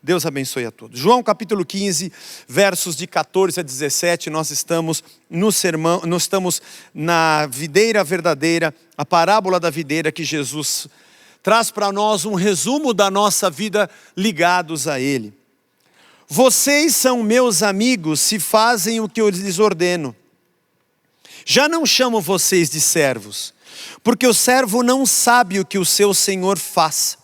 Deus abençoe a todos. João capítulo 15, versos de 14 a 17, nós estamos no sermão, nós estamos na videira verdadeira, a parábola da videira que Jesus traz para nós um resumo da nossa vida ligados a Ele. Vocês são meus amigos se fazem o que eu lhes ordeno. Já não chamo vocês de servos, porque o servo não sabe o que o seu senhor faz.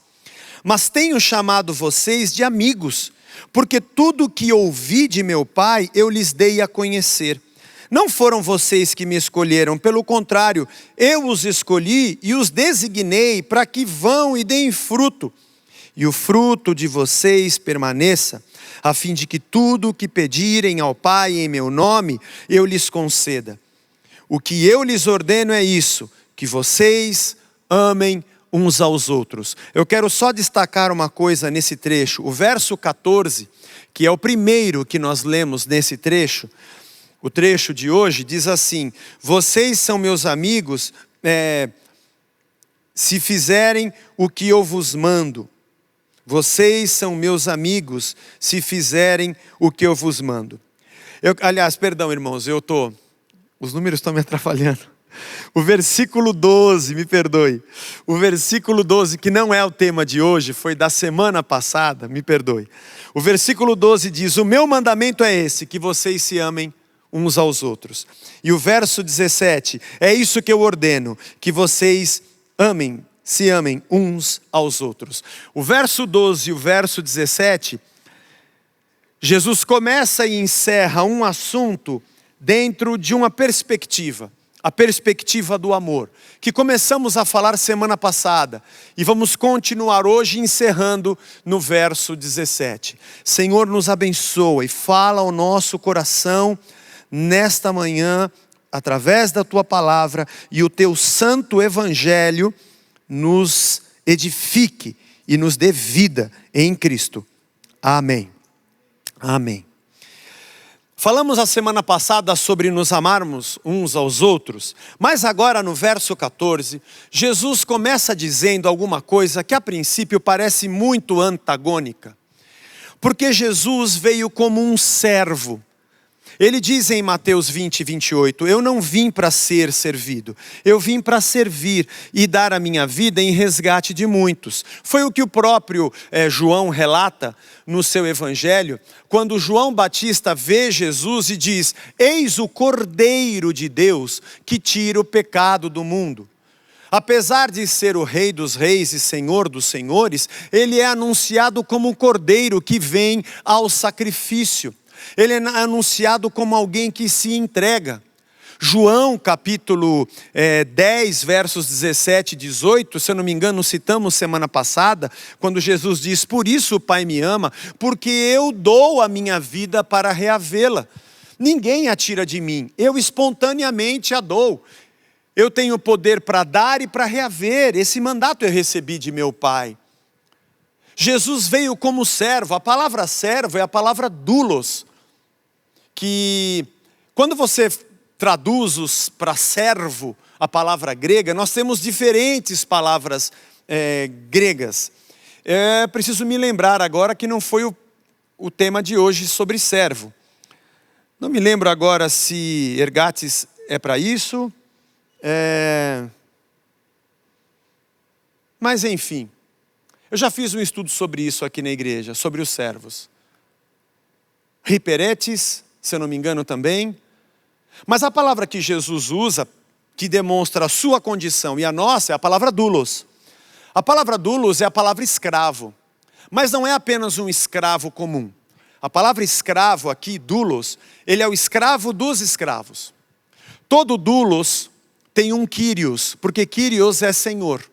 Mas tenho chamado vocês de amigos, porque tudo o que ouvi de meu Pai eu lhes dei a conhecer. Não foram vocês que me escolheram, pelo contrário, eu os escolhi e os designei para que vão e deem fruto. E o fruto de vocês permaneça, a fim de que tudo o que pedirem ao Pai em meu nome, eu lhes conceda. O que eu lhes ordeno é isso, que vocês amem uns aos outros. Eu quero só destacar uma coisa nesse trecho. O verso 14, que é o primeiro que nós lemos nesse trecho, o trecho de hoje diz assim: vocês são meus amigos se fizerem o que eu vos mando. Vocês são meus amigos se fizerem o que eu vos mando. Aliás, perdão irmãos, os números estão me atrapalhando. O versículo 12, me perdoe. O versículo 12, que não é o tema de hoje, foi da semana passada, me perdoe. O versículo 12 diz: o meu mandamento é esse, que vocês se amem uns aos outros. E o verso 17, é isso que eu ordeno, que vocês se amem uns aos outros. O verso 12 e o verso 17, Jesus começa e encerra um assunto dentro de uma perspectiva, a perspectiva do amor, que começamos a falar semana passada, e vamos continuar hoje encerrando no verso 17. Senhor, nos abençoa e fala ao nosso coração nesta manhã, através da Tua palavra, e o Teu santo evangelho nos edifique e nos dê vida em Cristo. Amém. Amém. Falamos a semana passada sobre nos amarmos uns aos outros, mas agora no verso 14, Jesus começa dizendo alguma coisa que a princípio parece muito antagônica. Porque Jesus veio como um servo. Ele diz em Mateus 20, 28, eu não vim para ser servido, eu vim para servir e dar a minha vida em resgate de muitos. Foi o que o próprio João relata no seu evangelho, quando João Batista vê Jesus e diz: eis o Cordeiro de Deus que tira o pecado do mundo. Apesar de ser o Rei dos Reis e Senhor dos Senhores, ele é anunciado como o Cordeiro que vem ao sacrifício. Ele é anunciado como alguém que se entrega. João capítulo 10, versos 17 e 18, se eu não me engano citamos semana passada, quando Jesus diz: por isso o Pai me ama, porque eu dou a minha vida para reavê-la. Ninguém a tira de mim, eu espontaneamente a dou. Eu tenho poder para dar e para reaver, esse mandato eu recebi de meu Pai. Jesus veio como servo, a palavra servo é a palavra doulos, que quando você traduz para servo a palavra grega, nós temos diferentes palavras gregas. Preciso me lembrar agora que não foi o tema de hoje sobre servo. Não me lembro agora se ergates é para isso. Mas enfim, eu já fiz um estudo sobre isso aqui na igreja, sobre os servos. Hiperetes, se eu não me engano também. Mas a palavra que Jesus usa, que demonstra a sua condição e a nossa, é a palavra doulos. A palavra doulos é a palavra escravo. Mas não é apenas um escravo comum. A palavra escravo aqui, doulos, ele é o escravo dos escravos. Todo doulos tem um Kyrios, porque Kyrios é Senhor.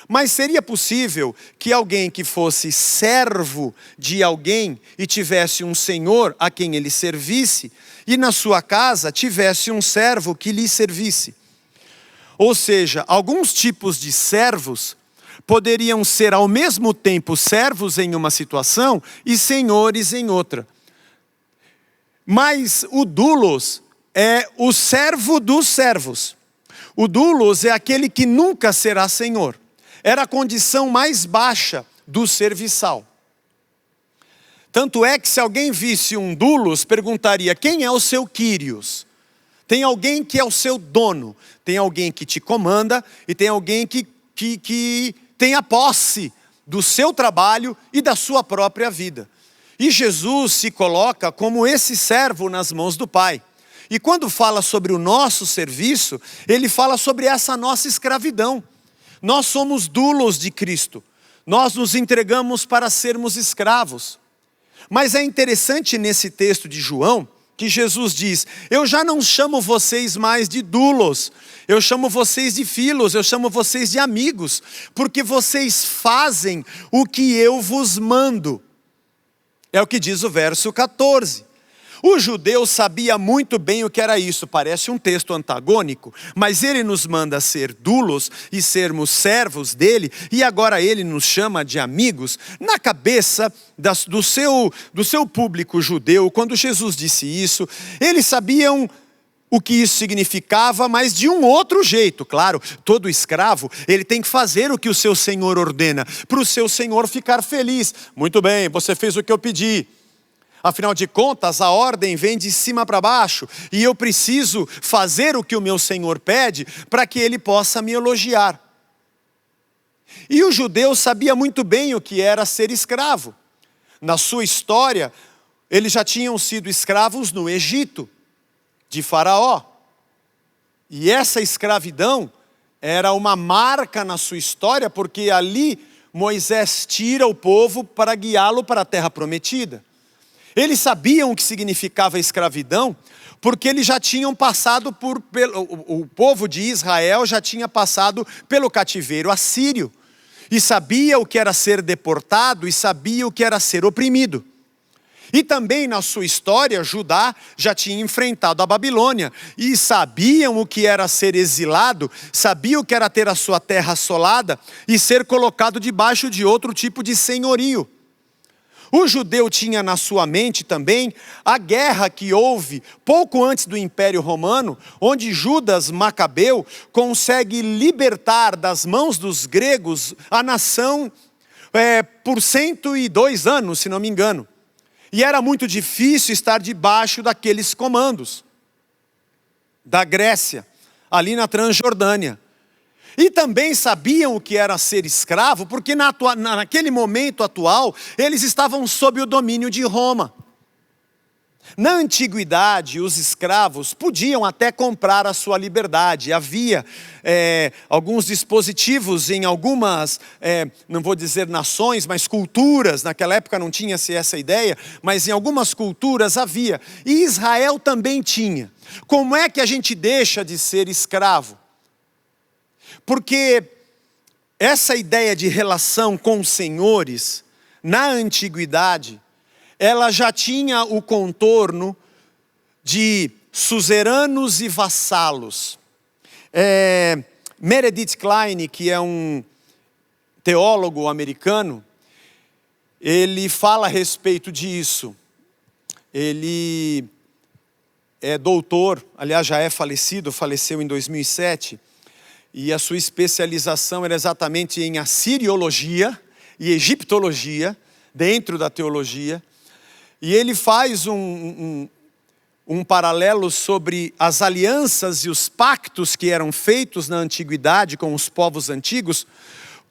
Mas seria possível que alguém que fosse servo de alguém e tivesse um senhor a quem ele servisse, e na sua casa tivesse um servo que lhe servisse. Ou seja, alguns tipos de servos poderiam ser ao mesmo tempo servos em uma situação e senhores em outra. Mas o doulos é o servo dos servos. O doulos é aquele que nunca será senhor. Era a condição mais baixa do serviçal. Tanto é que se alguém visse um doulos, perguntaria: quem é o seu Kyrios? Tem alguém que é o seu dono, tem alguém que te comanda e tem alguém que tem a posse do seu trabalho e da sua própria vida. E Jesus se coloca como esse servo nas mãos do Pai. E quando fala sobre o nosso serviço, ele fala sobre essa nossa escravidão. Nós somos doulos de Cristo. Nós nos entregamos para sermos escravos. Mas é interessante nesse texto de João, que Jesus diz: eu já não chamo vocês mais de doulos, eu chamo vocês de filhos, eu chamo vocês de amigos, porque vocês fazem o que eu vos mando. É o que diz o verso 14. O judeu sabia muito bem o que era isso, parece um texto antagônico, mas ele nos manda ser doulos e sermos servos dele, e agora ele nos chama de amigos. Na cabeça do seu público judeu, quando Jesus disse isso, eles sabiam o que isso significava, mas de um outro jeito. Claro, todo escravo, ele tem que fazer o que o seu senhor ordena, para o seu senhor ficar feliz. Muito bem, você fez o que eu pedi. Afinal de contas, a ordem vem de cima para baixo, e eu preciso fazer o que o meu Senhor pede, para que Ele possa me elogiar. E o judeu sabia muito bem o que era ser escravo. Na sua história, eles já tinham sido escravos no Egito, de Faraó. E essa escravidão era uma marca na sua história, porque ali Moisés tira o povo para guiá-lo para a terra prometida. Eles sabiam o que significava a escravidão, porque eles já tinham passado o povo de Israel já tinha passado pelo cativeiro assírio, e sabia o que era ser deportado, e sabia o que era ser oprimido. E também na sua história, Judá já tinha enfrentado a Babilônia, e sabiam o que era ser exilado, sabiam o que era ter a sua terra assolada, e ser colocado debaixo de outro tipo de senhorio. O judeu tinha na sua mente também a guerra que houve pouco antes do Império Romano, onde Judas Macabeu consegue libertar das mãos dos gregos a nação por 102 anos, se não me engano. E era muito difícil estar debaixo daqueles comandos da Grécia, ali na Transjordânia. E também sabiam o que era ser escravo, porque naquele momento atual, eles estavam sob o domínio de Roma. Na antiguidade, os escravos podiam até comprar a sua liberdade. Havia alguns dispositivos em algumas, não vou dizer nações, mas culturas. Naquela época não tinha-se essa ideia, mas em algumas culturas havia. E Israel também tinha. Como é que a gente deixa de ser escravo? Porque essa ideia de relação com os senhores, na antiguidade, ela já tinha o contorno de suzeranos e vassalos. Meredith Kline, que é um teólogo americano, ele fala a respeito disso. Ele é doutor, aliás já é falecido, faleceu em 2007, e a sua especialização era exatamente em assiriologia e egiptologia, dentro da teologia. E ele faz um paralelo sobre as alianças e os pactos que eram feitos na antiguidade com os povos antigos,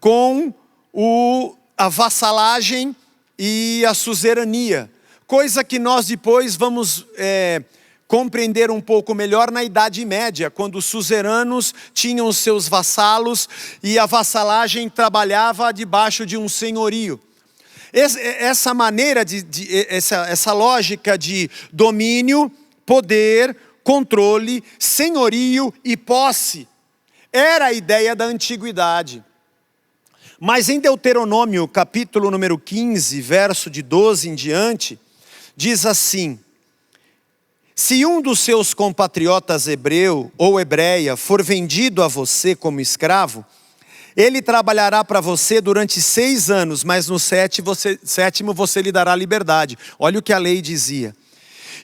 com a vassalagem e a suzerania. Coisa que nós depois vamos compreender um pouco melhor na Idade Média, quando os suzeranos tinham os seus vassalos e a vassalagem trabalhava debaixo de um senhorio. Essa maneira, essa lógica de domínio, poder, controle, senhorio e posse, era a ideia da antiguidade. Mas em Deuteronômio, capítulo número 15, verso de 12 em diante, diz assim: se um dos seus compatriotas hebreu ou hebreia for vendido a você como escravo, ele trabalhará para você durante 6 anos, mas no sétimo você lhe dará liberdade. Olha o que a lei dizia.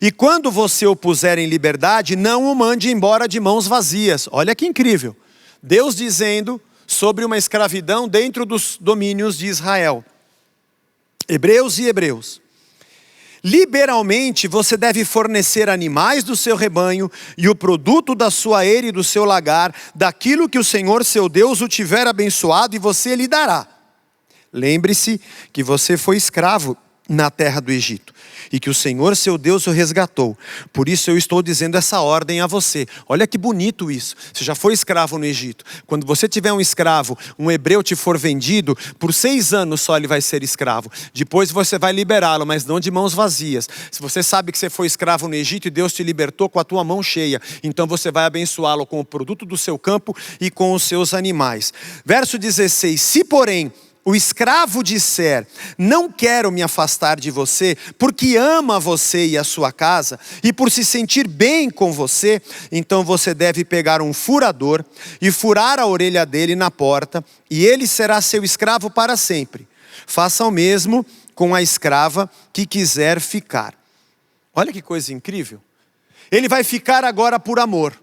E quando você o puser em liberdade, não o mande embora de mãos vazias. Olha que incrível. Deus dizendo sobre uma escravidão dentro dos domínios de Israel. Hebreus e hebreus. Liberalmente você deve fornecer animais do seu rebanho e o produto da sua eira e do seu lagar, daquilo que o Senhor seu Deus o tiver abençoado, e você lhe dará. Lembre-se que você foi escravo na terra do Egito e que o Senhor seu Deus o resgatou. Por isso eu estou dizendo essa ordem a você. Olha que bonito isso. Você já foi escravo no Egito. Quando você tiver um escravo, um hebreu te for vendido, por 6 anos só ele vai ser escravo. Depois você vai liberá-lo, mas não de mãos vazias. Se você sabe que você foi escravo no Egito e Deus te libertou com a tua mão cheia, então você vai abençoá-lo com o produto do seu campo e com os seus animais. Verso 16: se porém o escravo disser, não quero me afastar de você, porque ama você e a sua casa, e por se sentir bem com você, então você deve pegar um furador e furar a orelha dele na porta, e ele será seu escravo para sempre. Faça o mesmo com a escrava que quiser ficar. Olha que coisa incrível. Ele vai ficar agora por amor.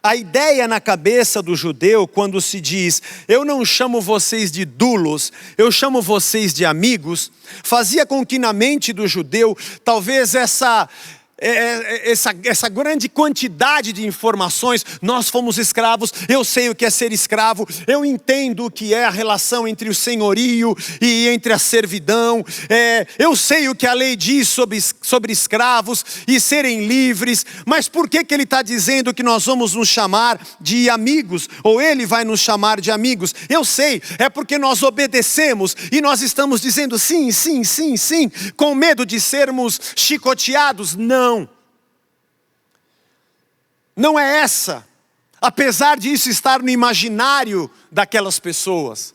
A ideia na cabeça do judeu, quando se diz, eu não chamo vocês de dulos, eu chamo vocês de amigos, fazia com que na mente do judeu, talvez essa grande quantidade de informações, nós fomos escravos, eu sei o que é ser escravo, eu entendo o que é a relação entre o senhorio e entre a servidão, eu sei o que a lei diz sobre escravos e serem livres, mas por que ele está dizendo que nós vamos nos chamar de amigos, ou ele vai nos chamar de amigos? Eu sei, é porque nós obedecemos e nós estamos dizendo sim, sim, sim, sim, com medo de sermos chicoteados. Não é essa, apesar disso estar no imaginário daquelas pessoas.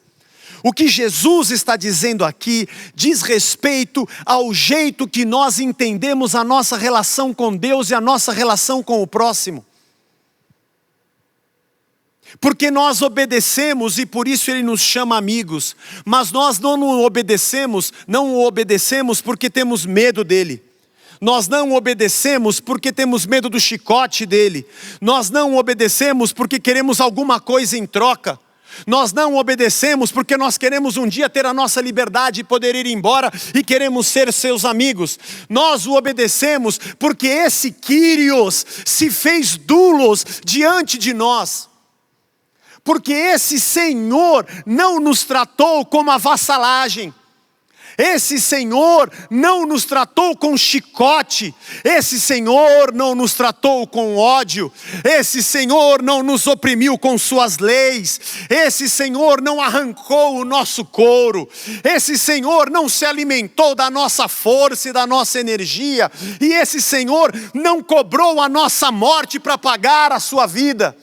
O que Jesus está dizendo aqui diz respeito ao jeito que nós entendemos a nossa relação com Deus e a nossa relação com o próximo. Porque nós obedecemos e por isso Ele nos chama amigos, mas nós não o obedecemos porque temos medo dEle. Nós não obedecemos porque temos medo do chicote dele. Nós não obedecemos porque queremos alguma coisa em troca. Nós não obedecemos porque nós queremos um dia ter a nossa liberdade e poder ir embora e queremos ser seus amigos. Nós o obedecemos porque esse Kyrios se fez doulos diante de nós. Porque esse Senhor não nos tratou como a vassalagem. Esse Senhor não nos tratou com chicote, esse Senhor não nos tratou com ódio, esse Senhor não nos oprimiu com suas leis, esse Senhor não arrancou o nosso couro, esse Senhor não se alimentou da nossa força e da nossa energia, e esse Senhor não cobrou a nossa morte para pagar a sua vida.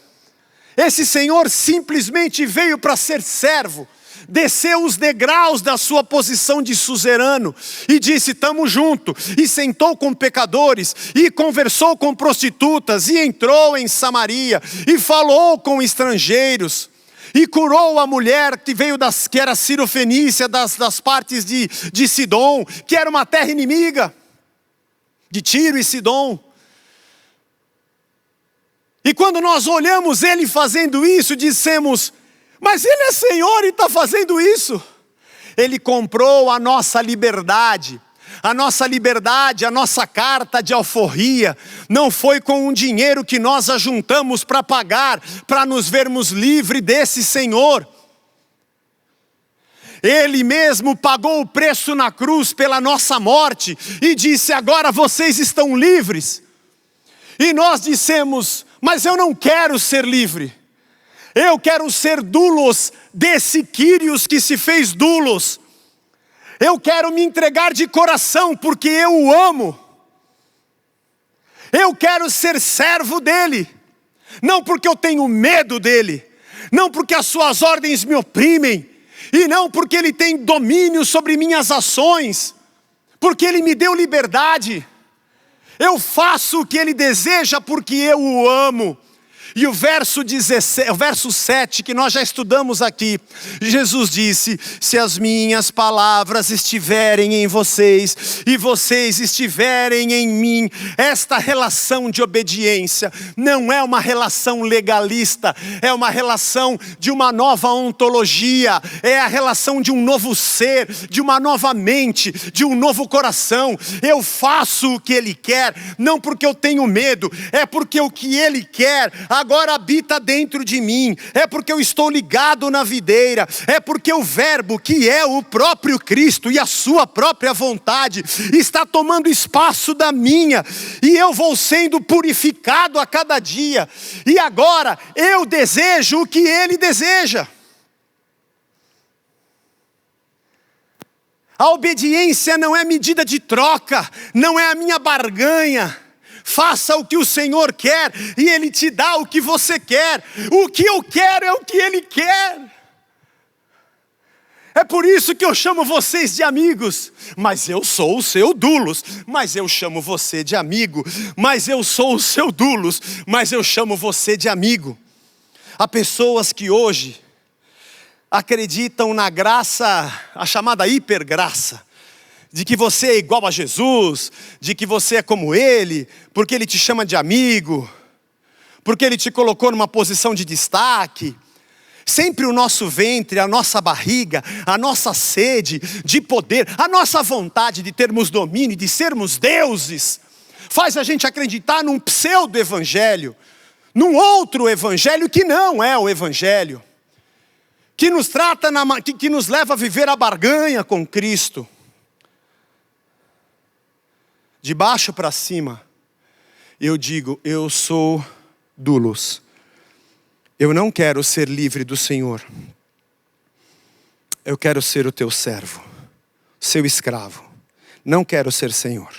Esse Senhor simplesmente veio para ser servo. Desceu os degraus da sua posição de suzerano e disse, estamos juntos, e sentou com pecadores, e conversou com prostitutas, e entrou em Samaria, e falou com estrangeiros, e curou a mulher que era Cirofenícia, das partes de Sidom, que era uma terra inimiga, de Tiro e Sidom. E quando nós olhamos ele fazendo isso, dissemos, mas ele é Senhor e está fazendo isso. Ele comprou a nossa liberdade. A nossa liberdade, a nossa carta de alforria, não foi com um dinheiro que nós ajuntamos para pagar, para nos vermos livres desse Senhor. Ele mesmo pagou o preço na cruz pela nossa morte e disse, agora vocês estão livres. E nós dissemos, mas eu não quero ser livre. Eu quero ser doulos desse Kyrios que se fez doulos. Eu quero me entregar de coração porque eu o amo. Eu quero ser servo dele. Não porque eu tenho medo dele. Não porque as suas ordens me oprimem. E não porque ele tem domínio sobre minhas ações. Porque ele me deu liberdade. Eu faço o que ele deseja porque eu o amo. E o verso 7 que nós já estudamos aqui, Jesus disse: se as minhas palavras estiverem em vocês e vocês estiverem em mim, esta relação de obediência não é uma relação legalista, é uma relação de uma nova ontologia, é a relação de um novo ser, de uma nova mente, de um novo coração. Eu faço o que Ele quer, não porque eu tenho medo, é porque o que Ele quer agora habita dentro de mim, é porque eu estou ligado na videira, é porque o verbo que é o próprio Cristo e a sua própria vontade está tomando espaço da minha, e eu vou sendo purificado a cada dia, e agora eu desejo o que Ele deseja. A obediência não é medida de troca, não é a minha barganha. Faça o que o Senhor quer e Ele te dá o que você quer. O que eu quero é o que Ele quer. É por isso que eu chamo vocês de amigos. Mas eu sou o seu dulos. Mas eu chamo você de amigo. Mas eu sou o seu dulos. Mas eu chamo você de amigo. Há pessoas que hoje acreditam na graça, a chamada hipergraça, de que você é igual a Jesus, de que você é como Ele, porque Ele te chama de amigo, porque Ele te colocou numa posição de destaque. Sempre o nosso ventre, a nossa barriga, a nossa sede de poder, a nossa vontade de termos domínio, de sermos deuses, faz a gente acreditar num pseudo-evangelho, num outro evangelho que não é o evangelho, que nos trata, que nos leva a viver a barganha com Cristo. De baixo para cima, eu digo: eu sou dulos. Eu não quero ser livre do Senhor. Eu quero ser o teu servo, seu escravo. Não quero ser Senhor.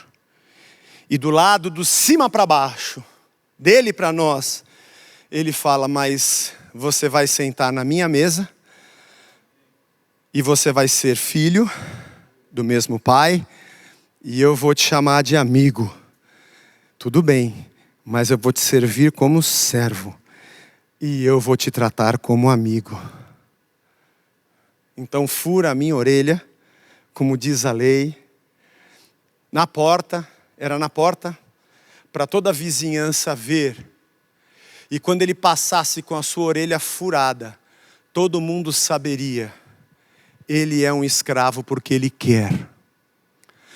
E do lado do cima para baixo, dele para nós, Ele fala: mas você vai sentar na minha mesa, e você vai ser filho do mesmo pai, e eu vou te chamar de amigo. Tudo bem, mas eu vou te servir como servo, e eu vou te tratar como amigo. Então fura a minha orelha, como diz a lei, na porta, era na porta, para toda a vizinhança ver. E quando ele passasse com a sua orelha furada, todo mundo saberia: ele é um escravo porque ele quer.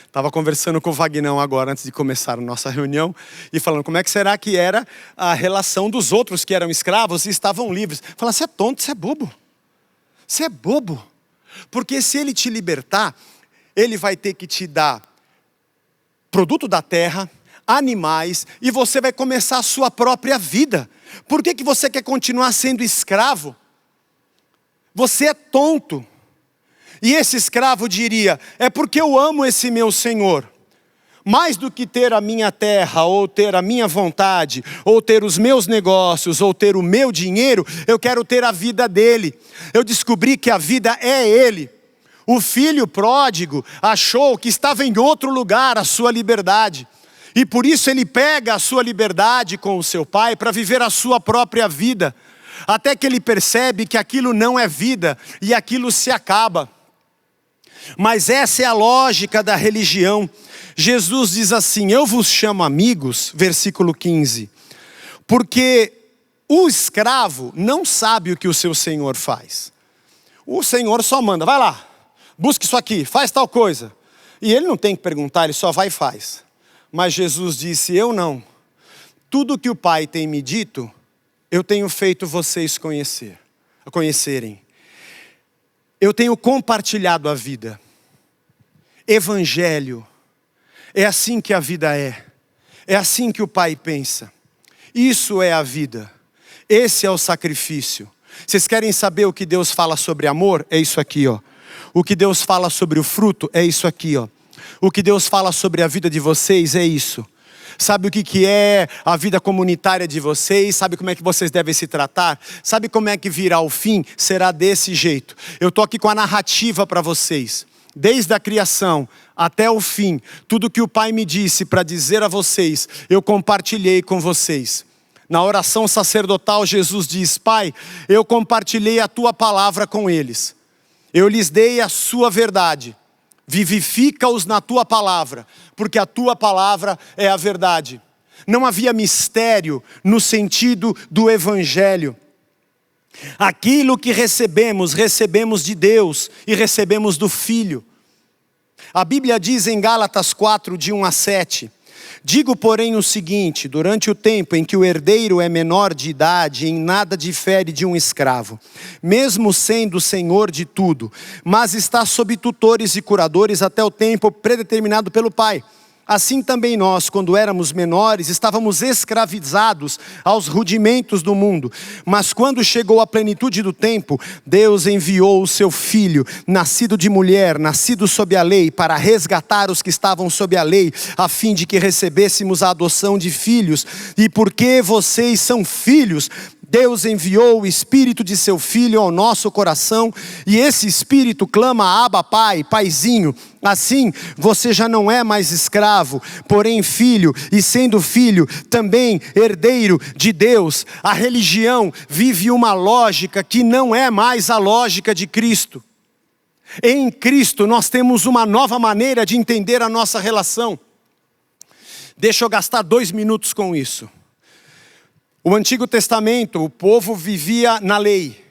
Estava conversando com o Vagnão agora, antes de começar a nossa reunião, e falando como é que será que era a relação dos outros que eram escravos e estavam livres. Falando: você é tonto, você é bobo. Você é bobo. Porque se ele te libertar, ele vai ter que te dar produto da terra, animais, e você vai começar a sua própria vida. Por que você quer continuar sendo escravo? Você é tonto. E esse escravo diria: é porque eu amo esse meu Senhor. Mais do que ter a minha terra, ou ter a minha vontade, ou ter os meus negócios, ou ter o meu dinheiro, eu quero ter a vida dele. Eu descobri que a vida é ele. O filho pródigo achou que estava em outro lugar a sua liberdade. E por isso ele pega a sua liberdade com o seu pai para viver a sua própria vida. Até que ele percebe que aquilo não é vida e aquilo se acaba. Mas essa é a lógica da religião. Jesus diz assim: eu vos chamo amigos, versículo 15, porque o escravo não sabe o que o seu senhor faz. O senhor só manda: vai lá, busca isso aqui, faz tal coisa. E ele não tem que perguntar, ele só vai e faz. Mas Jesus disse: eu não. Tudo que o Pai tem me dito, eu tenho feito vocês conhecerem. Eu tenho compartilhado a vida. Evangelho. É assim que a vida é. É assim que o Pai pensa. Isso é a vida. Esse é o sacrifício. Vocês querem saber o que Deus fala sobre amor? É isso aqui, ó. O que Deus fala sobre o fruto? É isso aqui, ó. O que Deus fala sobre a vida de vocês? É isso. Sabe o que é a vida comunitária de vocês? Sabe como é que vocês devem se tratar? Sabe como é que virá o fim? Será desse jeito. Eu estou aqui com a narrativa para vocês. Desde a criação até o fim, tudo que o Pai me disse para dizer a vocês, eu compartilhei com vocês. Na oração sacerdotal, Jesus diz: Pai, eu compartilhei a tua palavra com eles. Eu lhes dei a sua verdade. Vivifica-os na tua palavra, porque a tua palavra é a verdade. Não havia mistério no sentido do evangelho. Aquilo que recebemos, recebemos de Deus e recebemos do Filho. A Bíblia diz em Gálatas 4, de 1 a 7, digo, porém, o seguinte: durante o tempo em que o herdeiro é menor de idade, em nada difere de um escravo, mesmo sendo senhor de tudo, mas está sob tutores e curadores até o tempo predeterminado pelo Pai. Assim também nós, quando éramos menores, estávamos escravizados aos rudimentos do mundo. Mas quando chegou a plenitude do tempo, Deus enviou o seu Filho, nascido de mulher, nascido sob a lei, para resgatar os que estavam sob a lei, a fim de que recebêssemos a adoção de filhos. E porque vocês são filhos, Deus enviou o Espírito de seu Filho ao nosso coração, e esse Espírito clama: Abba, Pai, Paizinho. Assim, você já não é mais escravo, porém filho, e sendo filho, também herdeiro de Deus. A religião vive uma lógica que não é mais a lógica de Cristo. Em Cristo nós temos uma nova maneira de entender a nossa relação. Deixa eu gastar 2 minutos com isso. O Antigo Testamento, o povo vivia na lei.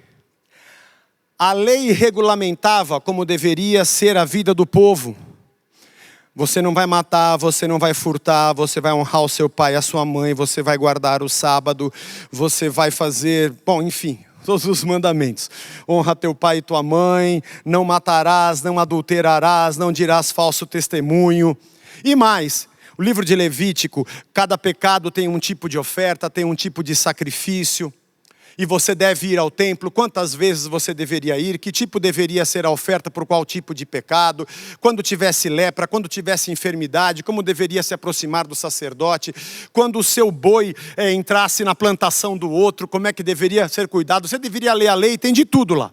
A lei regulamentava como deveria ser a vida do povo. Você não vai matar, você não vai furtar, você vai honrar o seu pai e a sua mãe, você vai guardar o sábado, você vai fazer, enfim, todos os mandamentos. Honra teu pai e tua mãe, não matarás, não adulterarás, não dirás falso testemunho. E mais, o livro de Levítico, cada pecado tem um tipo de oferta, tem um tipo de sacrifício. E você deve ir ao templo, quantas vezes você deveria ir, que tipo deveria ser a oferta por qual tipo de pecado, quando tivesse lepra, quando tivesse enfermidade, como deveria se aproximar do sacerdote, quando o seu boi entrasse na plantação do outro, como é que deveria ser cuidado. Você deveria ler a lei, tem de tudo lá.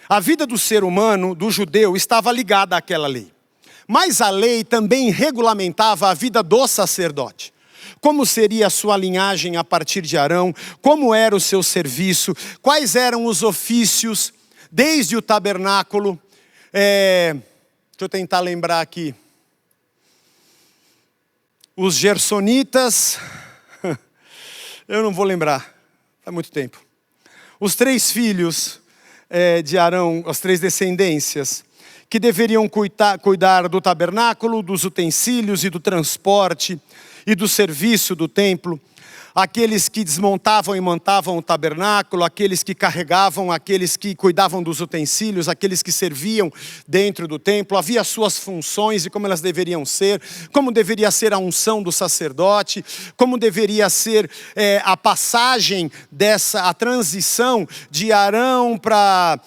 A vida do ser humano, do judeu, estava ligada àquela lei. Mas a lei também regulamentava a vida do sacerdote. Como seria a sua linhagem a partir de Arão? Como era o seu serviço? Quais eram os ofícios desde o tabernáculo? Deixa eu tentar lembrar aqui. Os gersonitas, eu não vou lembrar, faz muito tempo. Os 3 filhos de Arão, as 3 descendências, que deveriam cuidar do tabernáculo, dos utensílios e do transporte e do serviço do templo. Aqueles que desmontavam e montavam o tabernáculo, aqueles que carregavam, aqueles que cuidavam dos utensílios, aqueles que serviam dentro do templo. Havia suas funções e como elas deveriam ser, como deveria ser a unção do sacerdote, como deveria ser a passagem a transição de Arão para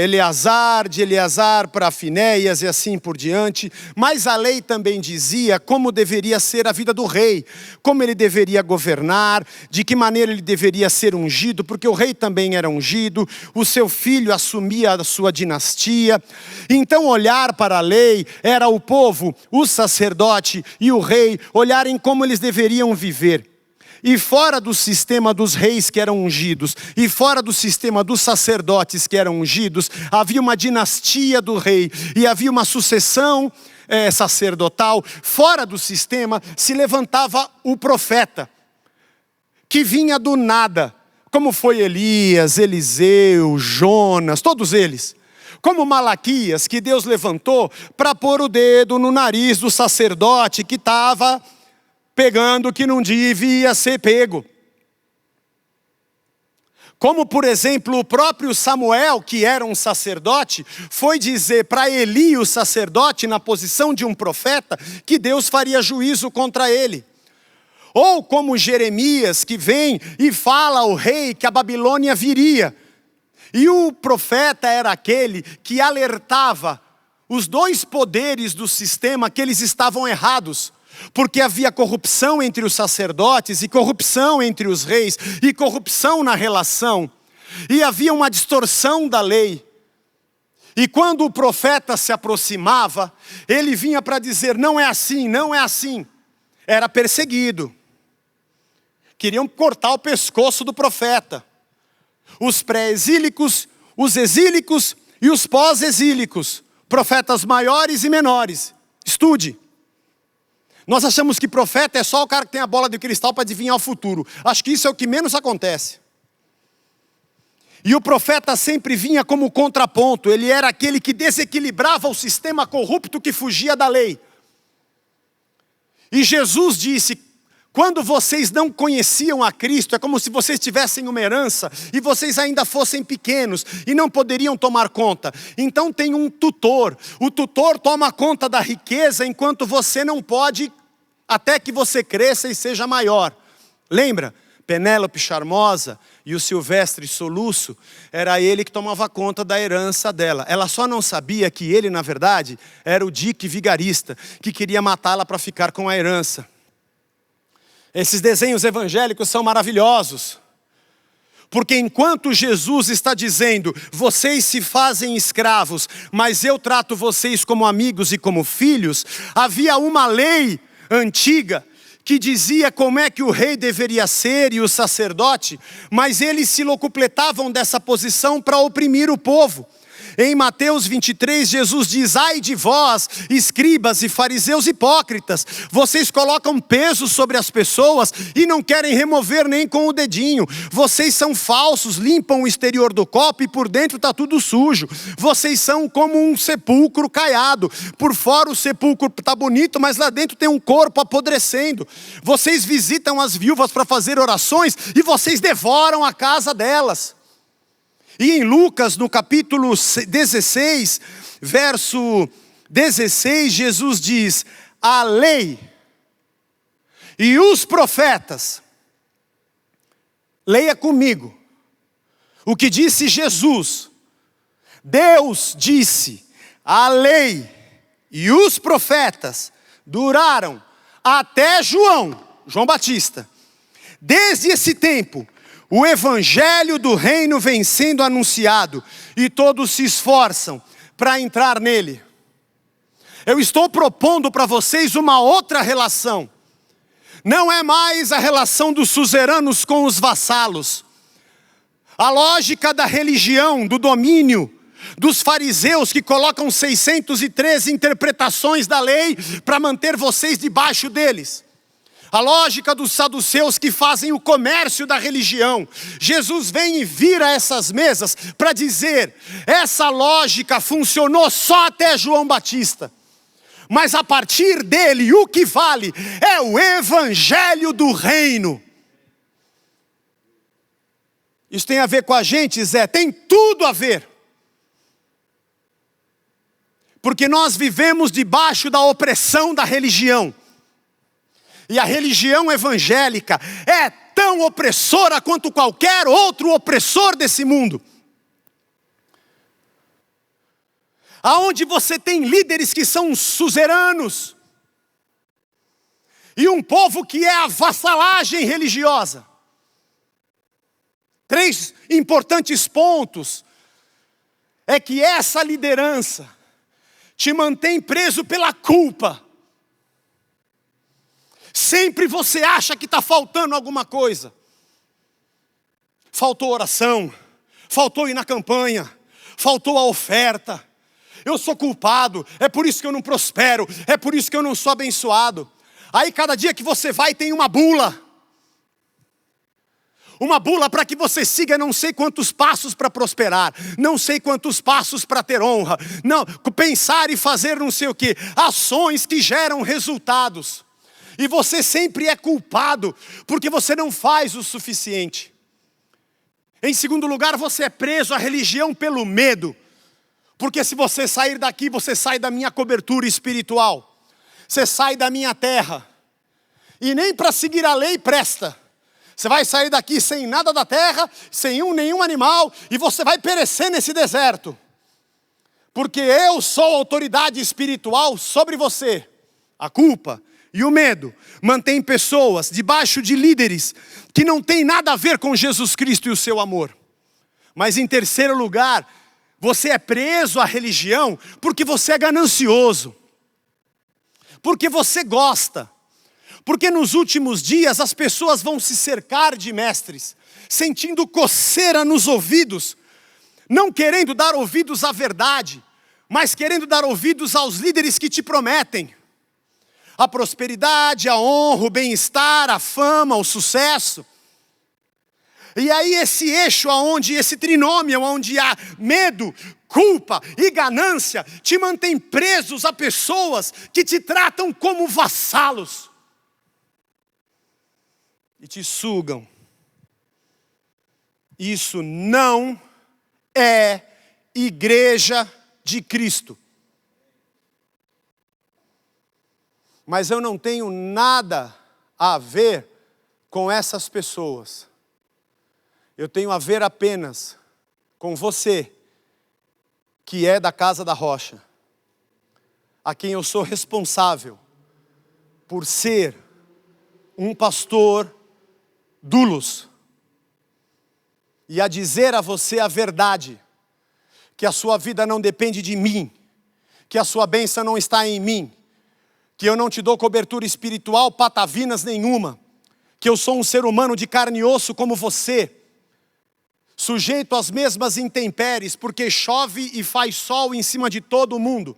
Eleazar, de Eleazar para Finéias e assim por diante. Mas a lei também dizia como deveria ser a vida do rei, como ele deveria governar, de que maneira ele deveria ser ungido, porque o rei também era ungido, o seu filho assumia a sua dinastia. Então olhar para a lei era o povo, o sacerdote e o rei olharem como eles deveriam viver. E fora do sistema dos reis que eram ungidos, e fora do sistema dos sacerdotes que eram ungidos, havia uma dinastia do rei, e havia uma sucessão sacerdotal. Fora do sistema se levantava o profeta, que vinha do nada, como foi Elias, Eliseu, Jonas, todos eles. Como Malaquias, que Deus levantou para pôr o dedo no nariz do sacerdote que estava pegando o que não devia ser pego. Como, por exemplo, o próprio Samuel, que era um sacerdote, foi dizer para Eli, o sacerdote, na posição de um profeta, que Deus faria juízo contra ele. Ou como Jeremias, que vem e fala ao rei que a Babilônia viria. E o profeta era aquele que alertava os 2 poderes do sistema que eles estavam errados. Porque havia corrupção entre os sacerdotes, e corrupção entre os reis, e corrupção na relação. E havia uma distorção da lei. E quando o profeta se aproximava, ele vinha para dizer: não é assim, não é assim. Era perseguido. queriam cortar o pescoço do profeta. Os pré-exílicos, os exílicos e os pós-exílicos. Profetas maiores e menores. Estude. Nós achamos que profeta é só o cara que tem a bola de cristal para adivinhar o futuro. Acho que isso é o que menos acontece. E o profeta sempre vinha como contraponto. Ele era aquele que desequilibrava o sistema corrupto que fugia da lei. E Jesus disse: quando vocês não conheciam a Cristo, é como se vocês tivessem uma herança e vocês ainda fossem pequenos e não poderiam tomar conta. Então tem um tutor. O tutor toma conta da riqueza enquanto você não pode, até que você cresça e seja maior. Lembra? Penélope Charmosa e o Silvestre Soluço, era ele que tomava conta da herança dela. Ela só não sabia que ele, na verdade, era o Dick vigarista, que queria matá-la para ficar com a herança. Esses desenhos evangélicos são maravilhosos. Porque enquanto Jesus está dizendo, vocês se fazem escravos, mas eu trato vocês como amigos e como filhos, havia uma lei antiga que dizia como é que o rei deveria ser e o sacerdote, mas eles se locupletavam dessa posição para oprimir o povo. Em Mateus 23, Jesus diz: ai de vós, escribas e fariseus hipócritas, vocês colocam peso sobre as pessoas e não querem remover nem com o dedinho. Vocês são falsos, limpam o exterior do copo e por dentro está tudo sujo. Vocês são como um sepulcro caiado. Por fora o sepulcro está bonito, mas lá dentro tem um corpo apodrecendo. Vocês visitam as viúvas para fazer orações e vocês devoram a casa delas. E em Lucas, no capítulo 16, verso 16, Jesus diz: a lei e os profetas, leia comigo, o que disse Jesus. Deus disse, a lei e os profetas duraram até João Batista. Desde esse tempo, o evangelho do reino vem sendo anunciado e todos se esforçam para entrar nele. Eu estou propondo para vocês uma outra relação. Não é mais a relação dos suzeranos com os vassalos. A lógica da religião, do domínio, dos fariseus que colocam 613 interpretações da lei para manter vocês debaixo deles. A lógica dos saduceus que fazem o comércio da religião. Jesus vem e vira essas mesas para dizer, essa lógica funcionou só até João Batista. Mas a partir dele, o que vale é o evangelho do reino. Isso tem a ver com a gente, Zé? Tem tudo a ver. Porque nós vivemos debaixo da opressão da religião. E a religião evangélica é tão opressora quanto qualquer outro opressor desse mundo. Aonde você tem líderes que são suzeranos. E um povo que é a vassalagem religiosa. 3 importantes pontos. É que essa liderança te mantém preso pela culpa. Sempre você acha que está faltando alguma coisa. Faltou oração, faltou ir na campanha, faltou a oferta. Eu sou culpado, é por isso que eu não prospero, é por isso que eu não sou abençoado. Aí cada dia que você vai tem uma bula. Uma bula para que você siga não sei quantos passos para prosperar, não sei quantos passos para ter honra, não, pensar e fazer não sei o que, ações que geram resultados. E você sempre é culpado, porque você não faz o suficiente. Em segundo lugar, você é preso à religião pelo medo. Porque se você sair daqui, você sai da minha cobertura espiritual. Você sai da minha terra. E nem para seguir a lei presta. Você vai sair daqui sem nada da terra, sem nenhum animal, e você vai perecer nesse deserto. Porque eu sou a autoridade espiritual sobre você. A culpa e o medo mantém pessoas debaixo de líderes que não têm nada a ver com Jesus Cristo e o seu amor. Mas em terceiro lugar, você é preso à religião porque você é ganancioso. Porque você gosta. Porque nos últimos dias as pessoas vão se cercar de mestres, sentindo coceira nos ouvidos, não querendo dar ouvidos à verdade, mas querendo dar ouvidos aos líderes que te prometem a prosperidade, a honra, o bem-estar, a fama, o sucesso. E aí esse eixo, esse trinômio, onde há medo, culpa e ganância, te mantém presos a pessoas que te tratam como vassalos. E te sugam. Isso não é igreja de Cristo. Mas eu não tenho nada a ver com essas pessoas. Eu tenho a ver apenas com você, que é da Casa da Rocha, a quem eu sou responsável por ser um pastor doulos, e a dizer a você a verdade, que a sua vida não depende de mim, que a sua bênção não está em mim, que eu não te dou cobertura espiritual, patavinas nenhuma, que eu sou um ser humano de carne e osso como você, sujeito às mesmas intempéries, porque chove e faz sol em cima de todo mundo.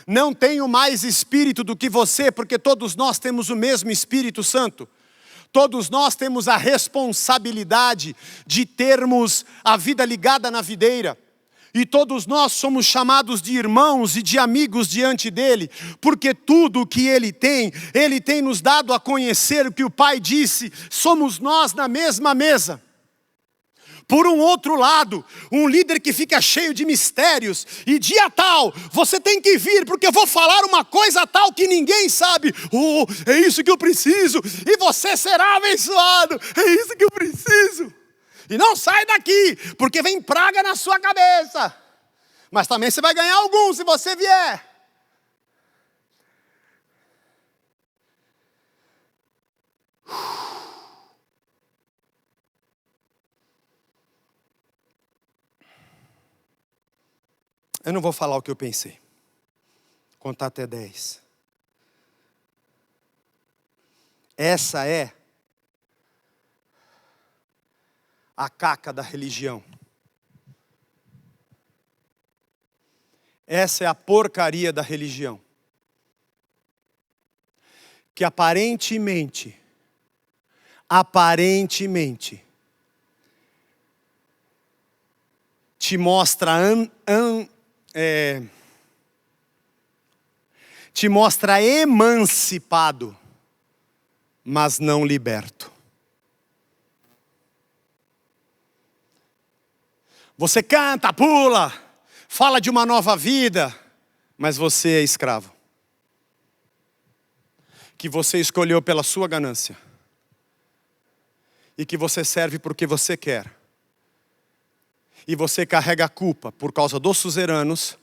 Não tenho mais espírito do que você, porque todos nós temos o mesmo Espírito Santo. Todos nós temos a responsabilidade de termos a vida ligada na videira. E todos nós somos chamados de irmãos e de amigos diante dele, porque tudo o que ele tem nos dado a conhecer o que o Pai disse, somos nós na mesma mesa. Por um outro lado, um líder que fica cheio de mistérios, e dia tal, você tem que vir, porque eu vou falar uma coisa tal que ninguém sabe. Oh, é isso que eu preciso, e você será abençoado, é isso que eu preciso. E não sai daqui, porque vem praga na sua cabeça. Mas também você vai ganhar algum se você vier. Eu não vou falar o que eu pensei. Contar até 10. Essa é a caca da religião. Essa é a porcaria da religião. Que aparentemente, te mostra te mostra emancipado, mas não liberto. Você canta, pula, fala de uma nova vida, mas você é escravo. Que você escolheu pela sua ganância. E que você serve porque você quer. E você carrega a culpa por causa dos suzeranos.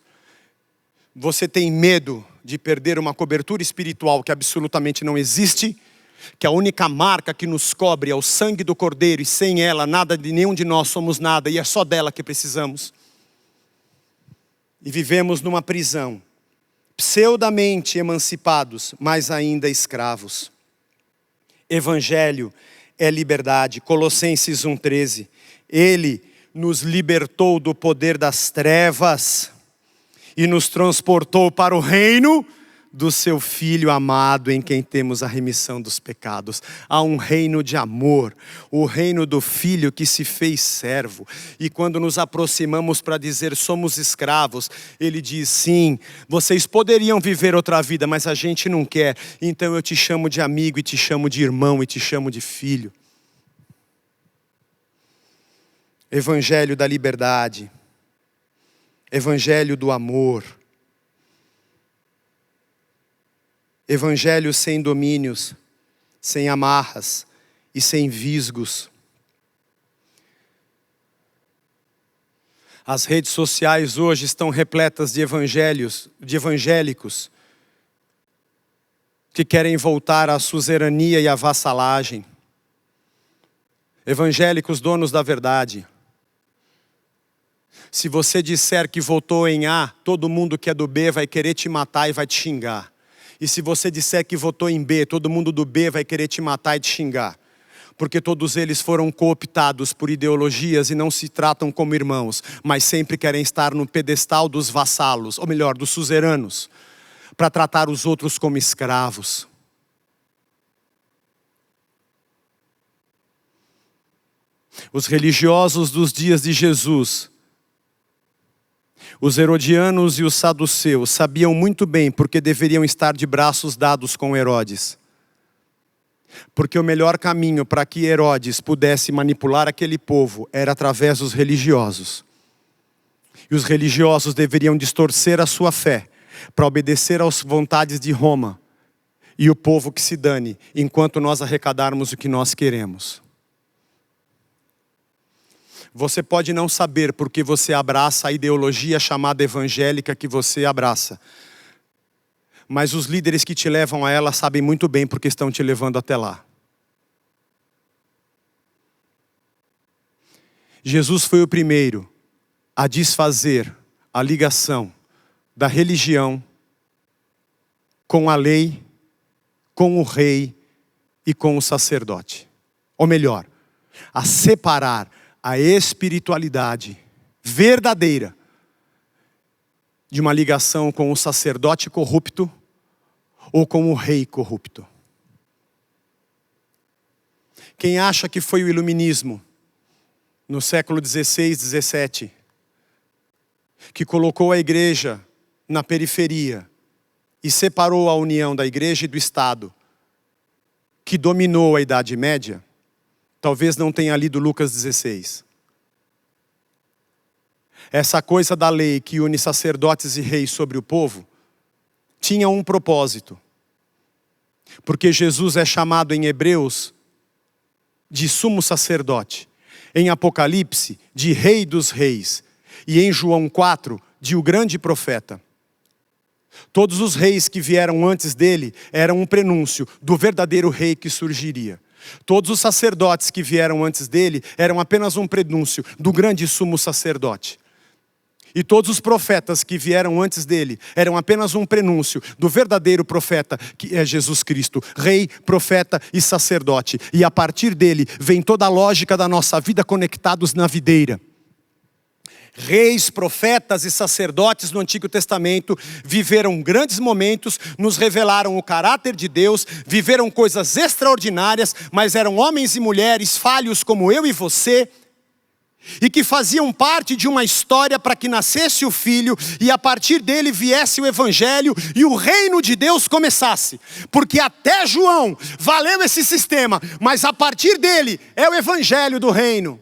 Você tem medo de perder uma cobertura espiritual que absolutamente não existe, que a única marca que nos cobre é o sangue do Cordeiro, e sem ela nada de nenhum de nós somos nada, e é só dela que precisamos. E vivemos numa prisão, pseudamente emancipados, mas ainda escravos. Evangelho é liberdade. Colossenses 1,13. Ele nos libertou do poder das trevas e nos transportou para o reino do seu Filho amado, em quem temos a remissão dos pecados. Há um reino de amor, o reino do Filho que se fez servo. E quando nos aproximamos para dizer somos escravos, ele diz sim, vocês poderiam viver outra vida, mas a gente não quer. Então eu te chamo de amigo, e te chamo de irmão, e te chamo de filho. Evangelho da liberdade. Evangelho do amor. Evangelho sem domínios, sem amarras e sem visgos. As redes sociais hoje estão repletas de evangélicos que querem voltar à suzerania e à vassalagem. Evangélicos donos da verdade. Se você disser que votou em A, todo mundo que é do B vai querer te matar e vai te xingar. E se você disser que votou em B, todo mundo do B vai querer te matar e te xingar. Porque todos eles foram cooptados por ideologias e não se tratam como irmãos, mas sempre querem estar no pedestal dos vassalos, ou melhor, dos suzeranos, para tratar os outros como escravos. Os religiosos dos dias de Jesus, os herodianos e os saduceus, sabiam muito bem porque deveriam estar de braços dados com Herodes. Porque o melhor caminho para que Herodes pudesse manipular aquele povo era através dos religiosos. E os religiosos deveriam distorcer a sua fé para obedecer às vontades de Roma. E o povo que se dane, enquanto nós arrecadarmos o que nós queremos. Você pode não saber porque você abraça a ideologia chamada evangélica que você abraça. Mas os líderes que te levam a ela sabem muito bem porque estão te levando até lá. Jesus foi o primeiro a desfazer a ligação da religião com a lei, com o rei e com o sacerdote. Ou melhor, a separar a espiritualidade verdadeira de uma ligação com o sacerdote corrupto ou com o rei corrupto. Quem acha que foi o iluminismo no século 16, 17, que colocou a igreja na periferia e separou a união da igreja e do Estado, que dominou a Idade Média, talvez não tenha lido Lucas 16. Essa coisa da lei que une sacerdotes e reis sobre o povo, tinha um propósito. Porque Jesus é chamado em Hebreus de sumo sacerdote. Em Apocalipse, de rei dos reis. E em João 4, de o grande profeta. Todos os reis que vieram antes dele eram um prenúncio do verdadeiro rei que surgiria. Todos os sacerdotes que vieram antes dele eram apenas um prenúncio do grande sumo sacerdote. E todos os profetas que vieram antes dele eram apenas um prenúncio do verdadeiro profeta, que é Jesus Cristo, rei, profeta e sacerdote. E a partir dele vem toda a lógica da nossa vida conectados na videira. Reis, profetas e sacerdotes no Antigo Testamento viveram grandes momentos, nos revelaram o caráter de Deus, viveram coisas extraordinárias, mas eram homens e mulheres falhos como eu e você, e que faziam parte de uma história para que nascesse o Filho, e a partir dele viesse o Evangelho, e o reino de Deus começasse. Porque até João valeu esse sistema, mas a partir dele é o Evangelho do reino.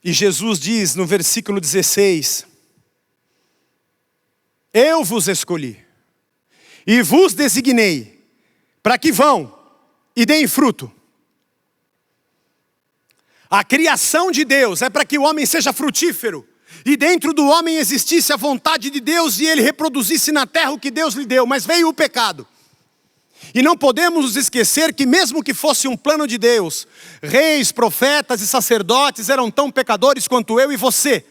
E Jesus diz no versículo 16, eu vos escolhi, e vos designei, para que vão e deem fruto. A criação de Deus é para que o homem seja frutífero, e dentro do homem existisse a vontade de Deus, e ele reproduzisse na terra o que Deus lhe deu, mas veio o pecado. E não podemos nos esquecer que mesmo que fosse um plano de Deus, reis, profetas e sacerdotes eram tão pecadores quanto eu e você.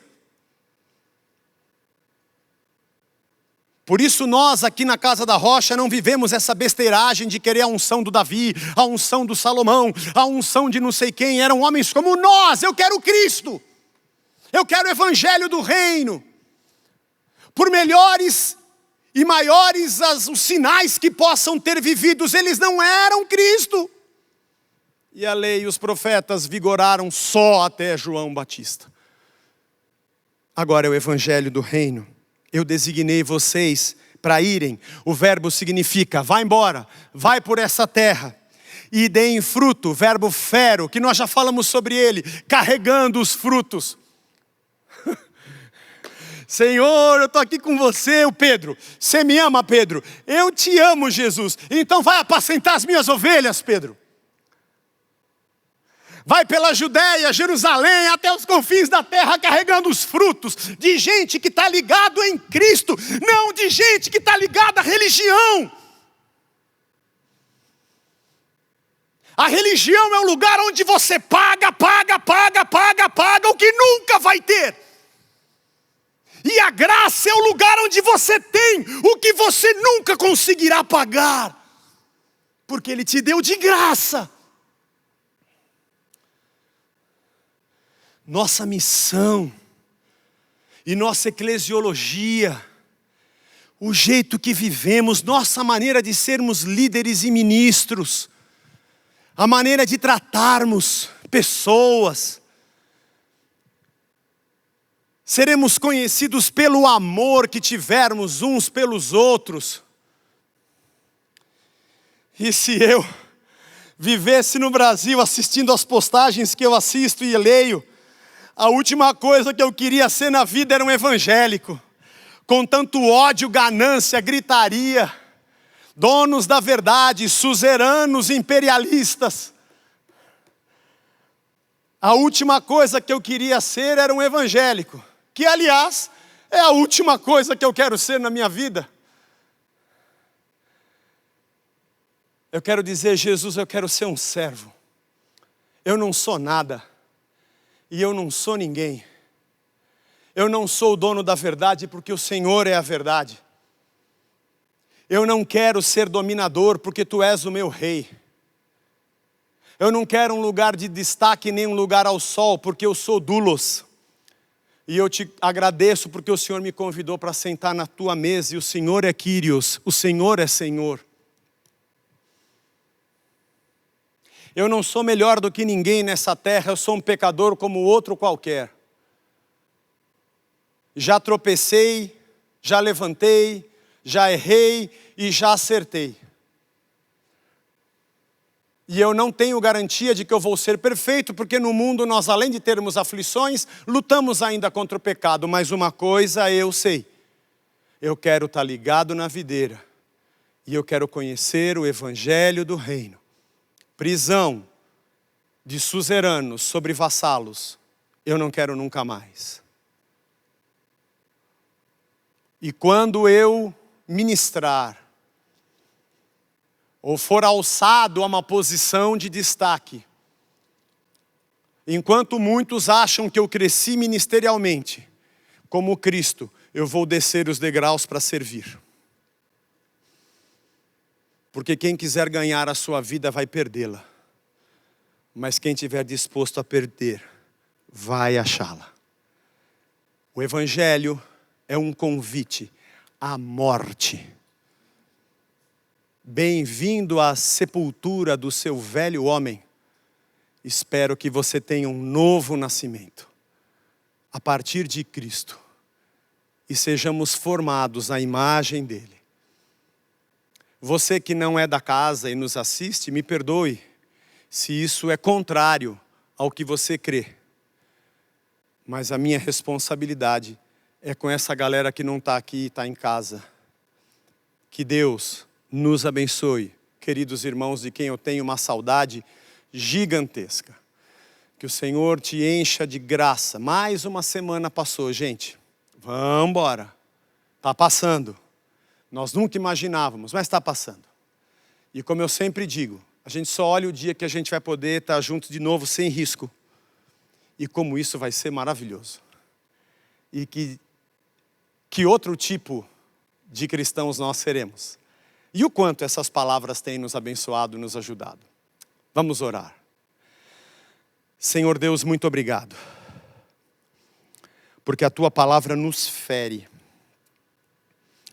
Por isso nós aqui na Casa da Rocha não vivemos essa besteiragem de querer a unção do Davi, a unção do Salomão, a unção de não sei quem. Eram homens como nós. Eu quero Cristo. Eu quero o Evangelho do Reino. Por melhores e maiores os sinais que possam ter vividos, eles não eram Cristo. E a lei e os profetas vigoraram só até João Batista. Agora é o Evangelho do Reino. Eu designei vocês para irem. O verbo significa, vai embora, vai por essa terra. E deem fruto, verbo fero, que nós já falamos sobre ele, carregando os frutos. Senhor, eu estou aqui com você, o Pedro. Você me ama, Pedro? Eu te amo, Jesus. Então vai apacentar as minhas ovelhas, Pedro. Vai pela Judéia, Jerusalém, até os confins da terra, carregando os frutos de gente que está ligado em Cristo, não de gente que está ligada à religião. A religião é um lugar onde você paga o que nunca vai ter. E a graça é o lugar onde você tem o que você nunca conseguirá pagar. Porque Ele te deu de graça. Nossa missão e nossa eclesiologia, o jeito que vivemos, nossa maneira de sermos líderes e ministros, a maneira de tratarmos pessoas, seremos conhecidos pelo amor que tivermos uns pelos outros. E se eu vivesse no Brasil assistindo as postagens que eu assisto e leio, a última coisa que eu queria ser na vida era um evangélico, com tanto ódio, ganância, gritaria, donos da verdade, suzeranos, imperialistas. A última coisa que eu queria ser era um evangélico, que aliás é a última coisa que eu quero ser na minha vida. Eu quero dizer, Jesus, eu quero ser um servo. Eu não sou nada. E eu não sou ninguém. Eu não sou o dono da verdade porque o Senhor é a verdade. Eu não quero ser dominador porque Tu és o meu rei. Eu não quero um lugar de destaque nem um lugar ao sol porque eu sou doulos. E eu te agradeço porque o Senhor me convidou para sentar na Tua mesa e o Senhor é Kyrios, o Senhor é Senhor. Eu não sou melhor do que ninguém nessa terra, eu sou um pecador como outro qualquer. Já tropecei, já levantei, já errei e já acertei. E eu não tenho garantia de que eu vou ser perfeito, porque no mundo nós, além de termos aflições, lutamos ainda contra o pecado. Mas uma coisa eu sei, eu quero estar ligado na videira, e eu quero conhecer o Evangelho do Reino. Prisão de suzeranos sobre vassalos, eu não quero nunca mais. E quando eu ministrar, ou for alçado a uma posição de destaque, enquanto muitos acham que eu cresci ministerialmente, como Cristo, eu vou descer os degraus para servir. Porque quem quiser ganhar a sua vida vai perdê-la. Mas quem estiver disposto a perder, vai achá-la. O Evangelho é um convite à morte. Bem-vindo à sepultura do seu velho homem. Espero que você tenha um novo nascimento, a partir de Cristo, e sejamos formados à imagem dele. Você que não é da casa e nos assiste, me perdoe se isso é contrário ao que você crê. Mas a minha responsabilidade é com essa galera que não está aqui e está em casa. Que Deus nos abençoe, queridos irmãos, de quem eu tenho uma saudade gigantesca. Que o Senhor te encha de graça. Mais uma semana passou, gente. Vamos embora. Está passando. Nós nunca imaginávamos, mas está passando. E como eu sempre digo, a gente só olha o dia que a gente vai poder estar junto de novo sem risco. E como isso vai ser maravilhoso. E que outro tipo de cristãos nós seremos. E o quanto essas palavras têm nos abençoado, nos ajudado. Vamos orar. Senhor Deus, muito obrigado. Porque a Tua palavra nos fere.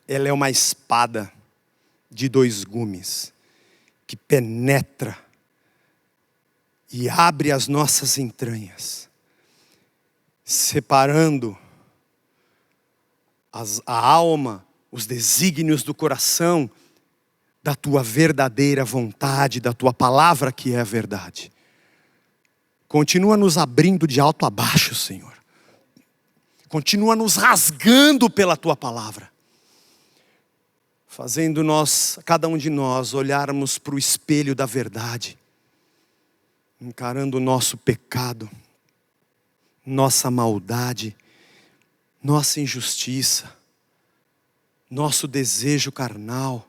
Ela é uma espada de 2 gumes, que penetra e abre as nossas entranhas, separando a alma, os desígnios do coração, da Tua verdadeira vontade, da Tua palavra que é a verdade. Continua nos abrindo de alto a baixo, Senhor. Continua nos rasgando pela Tua palavra. Fazendo cada um de nós, olharmos para o espelho da verdade. Encarando o nosso pecado, nossa maldade, nossa injustiça, nosso desejo carnal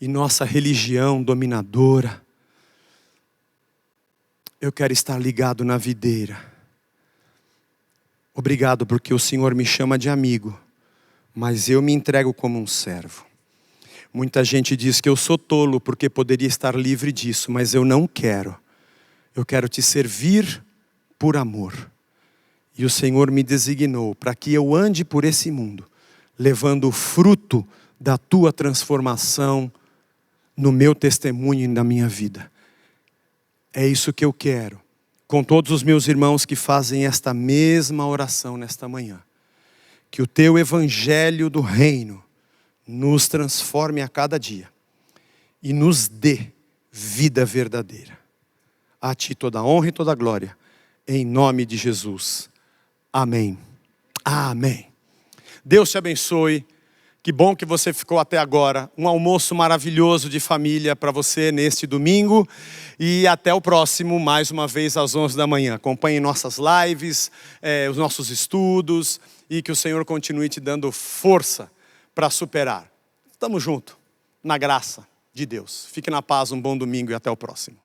e nossa religião dominadora. Eu quero estar ligado na videira. Obrigado porque o Senhor me chama de amigo, mas eu me entrego como um servo. Muita gente diz que eu sou tolo porque poderia estar livre disso, mas eu não quero. Eu quero te servir por amor. E o Senhor me designou para que eu ande por esse mundo, levando o fruto da tua transformação no meu testemunho e na minha vida. É isso que eu quero, com todos os meus irmãos que fazem esta mesma oração nesta manhã. Que o teu evangelho do reino nos transforme a cada dia e nos dê vida verdadeira. A ti toda a honra e toda a glória, em nome de Jesus. Amém. Amém. Deus te abençoe. Que bom que você ficou até agora. Um almoço maravilhoso de família para você neste domingo. E até o próximo, mais uma vez às 11 da manhã. Acompanhe nossas lives, os nossos estudos. E que o Senhor continue te dando força para superar. Estamos juntos, na graça de Deus. Fique na paz, um bom domingo e até o próximo.